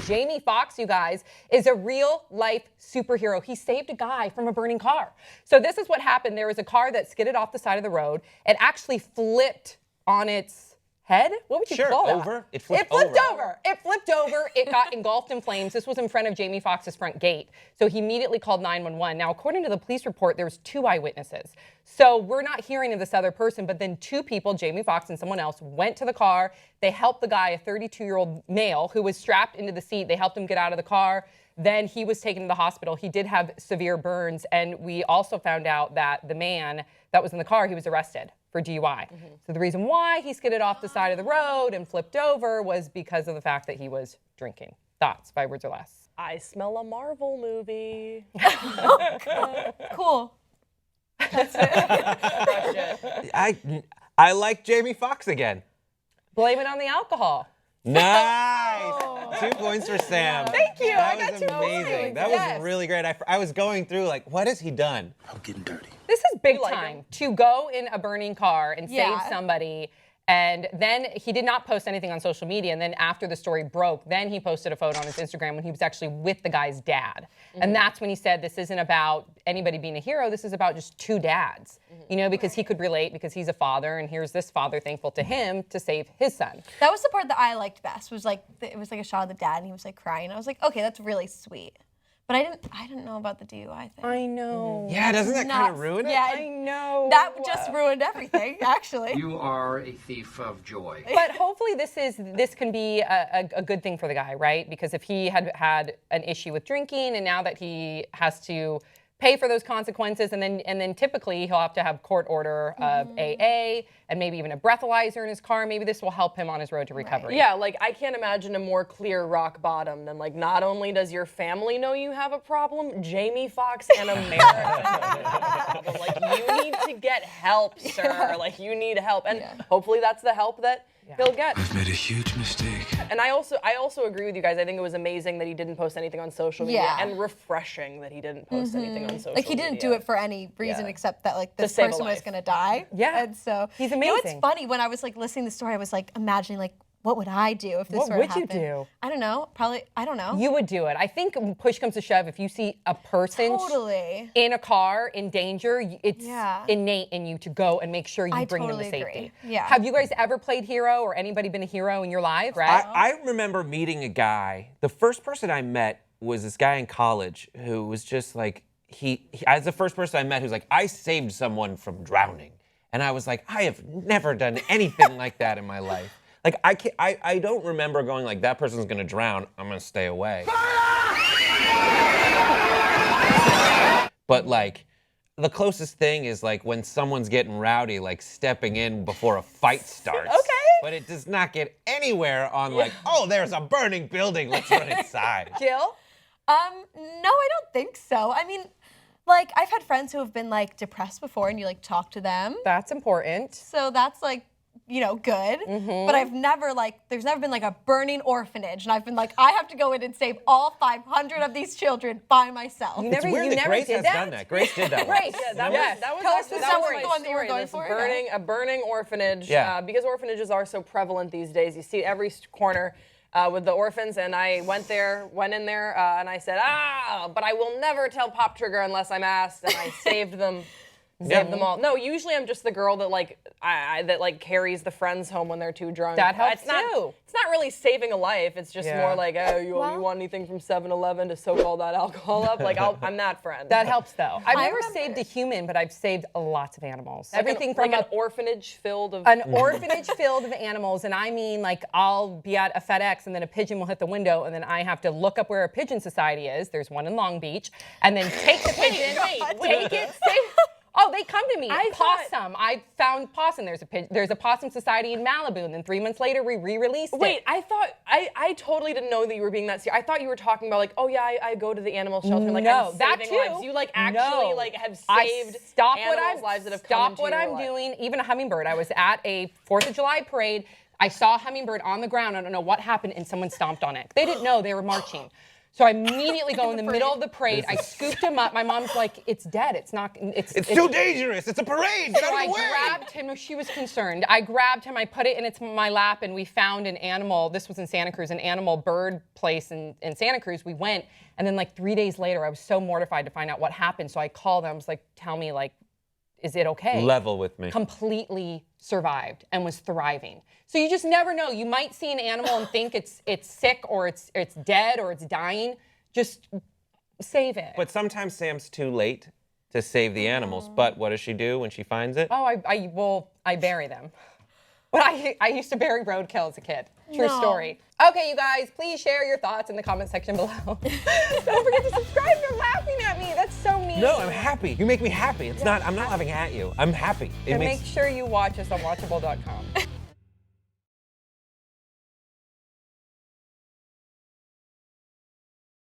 Jamie Foxx, you guys, is a real-life superhero. He saved a guy from a burning car. So this is what happened. There was a car that skidded off the side of the road. It actually flipped on its head? What would you call that? Over? It flipped over. It flipped over. It got engulfed in flames. This was in front of Jamie Foxx's front gate. So he immediately called 911. Now, according to the police report, there was 2 eyewitnesses. So we're not hearing of this other person, but then 2 people, Jamie Foxx and someone else, went to the car. They helped the guy, a 32-year-old male, who was strapped into the seat. They helped him get out of the car. Then he was taken to the hospital. He did have severe burns. And we also found out that the man that was in the car, he was arrested for DUI. So the reason why he skidded off the side of the road and flipped over was because of the fact that he was drinking. Thoughts, 5 words or less? I smell a Marvel movie. Cool. That's it. I like Jamie Foxx again. Blame it on the alcohol. Nice. 2 points for Sam. Thank you. That I got was 2 amazing. points. That Yes. was really great. I was going through like, what has he done? I'm getting dirty. This is big like time him. to go in a burning car and Yeah. save somebody. And then he did not post anything on social media. And then after the story broke, then he posted a photo on his Instagram when he was actually with the guy's dad. And that's when he said, this isn't about anybody being a hero. This is about just 2 dads, you know, because he could relate because he's a father. And here's this father thankful to him to save his son. That was the part that I liked best. Was like it was like a shot of the dad, and he was like crying. I was like, okay, that's really sweet. But I didn't know about the DUI thing. I know. Yeah, doesn't that kind of ruin it? Yeah, I know. that just ruined everything, actually. You are a thief of joy. But hopefully this can be a good thing for the guy, right? Because if he had an issue with drinking and now that he has to pay for those consequences and then typically he'll have to have court order of AA and maybe even a breathalyzer in his car. Maybe this will help him on his road to recovery. Yeah, like I can't imagine a more clear rock bottom than like not only does your family know you have a problem, Jamie Foxx and America have a problem. Like you need to get help, sir. Like you need help, and hopefully that's the help that he'll get. I've made a huge mistake. And I also agree with you guys. I think it was amazing that he didn't post anything on social media, Yeah. and refreshing that he didn't post anything on social media. Like he didn't do it for any reason except that like this save a person was life. gonna die. Yeah. And so He's You know, it's amazing. funny when I was like listening to the story, I was like imagining like, what would I do if this What were to would you happen? do? I don't know. Probably I don't know. You would do it. I think when push comes to shove, if you see a person Totally. in a car in danger, it's Yeah. innate in you to go and make sure you I bring totally them to safety. agree. Yeah. Have you guys ever played hero or anybody been a hero in your life? Right? I remember meeting a guy. The first person I met was this guy in college who was just like, he as the first person I met who's like, I saved someone from drowning. And I was like, I have never done anything like that in my life. Like, I don't remember going like, that person's gonna drown, I'm gonna stay away. But like, the closest thing is like when someone's getting rowdy, like stepping in before a fight starts. Okay. But it does not get anywhere on like, oh, there's a burning building, let's run inside. Jill? No, I don't think so. I mean, like I've had friends who have been like depressed before, and you like talk to them. That's important. So that's like, you know, good. But I've never like, there's never been like a burning orphanage, and I've been like, I have to go in and save all 500 of these children by myself. You It's never, weird you that never Grace did has that? done that. Grace did that. Grace. once. Yeah, that Remember? was that was Tell us actually the that was story. my The one that you were story. going This for, burning a burning orphanage. Yeah. Because orphanages are so prevalent these days. You see it every corner with the orphans, and I went in there, and I said, but I will never tell Pop Trigger unless I'm asked, and I saved them. Saved them all. No, usually I'm just the girl that like that like carries the friends home when they're too drunk. That helps it's not, too. It's not really saving a life. It's just Yeah. more like, oh, you want anything from 7-Eleven to soak all that alcohol up? Like I'm that friend. That helps though. I've never remember. saved a human, but I've saved lots of animals. Like Everything from like an orphanage filled of an orphanage filled of animals, and I mean like I'll be at a FedEx and then a pigeon will hit the window and then I have to look up where a pigeon society is. There's one in Long Beach, and then take the pigeon, take it, oh, they come to me. Possum. I found possum. There's a possum society in Malibu, and then 3 months later we re-released it. Wait, I thought I totally didn't know that you were being that serious. I thought you were talking about like, oh yeah, I go to the animal shelter, like No, I'm that saving too. lives. You like actually No. like have I saved stop what animals' I'm lives that have come stop into what your I'm life. doing. Even a hummingbird. I was at a 4th of July parade. I saw a hummingbird on the ground. I don't know what happened, and someone stomped on it. They didn't know they were marching. So I immediately go in the middle of the parade. I scooped him up. My mom's like, it's dead. It's not. It's too dangerous. It's a parade. Get So out I of the way. grabbed him. She was concerned. I grabbed him. I put it in my lap, and we found an animal. This was in Santa Cruz, an animal bird place in Santa Cruz. We went, and then like 3 days later, I was so mortified to find out what happened. So I called them. I was like, tell me, like, is it okay? Level with me. Completely survived and was thriving. So you just never know. You might see an animal and think it's sick or it's dead or it's dying. Just save it. But sometimes Sam's too late to save the animals. But what does she do when she finds it? Oh, I bury them. But I used to bury roadkill as a kid. True story. Okay, you guys, please share your thoughts in the comment section below. Don't forget to subscribe. You're laughing at me. That's so mean. No, I'm happy. You make me happy. I'm not laughing at you. I'm happy. And make sure you watch us on watchable.com.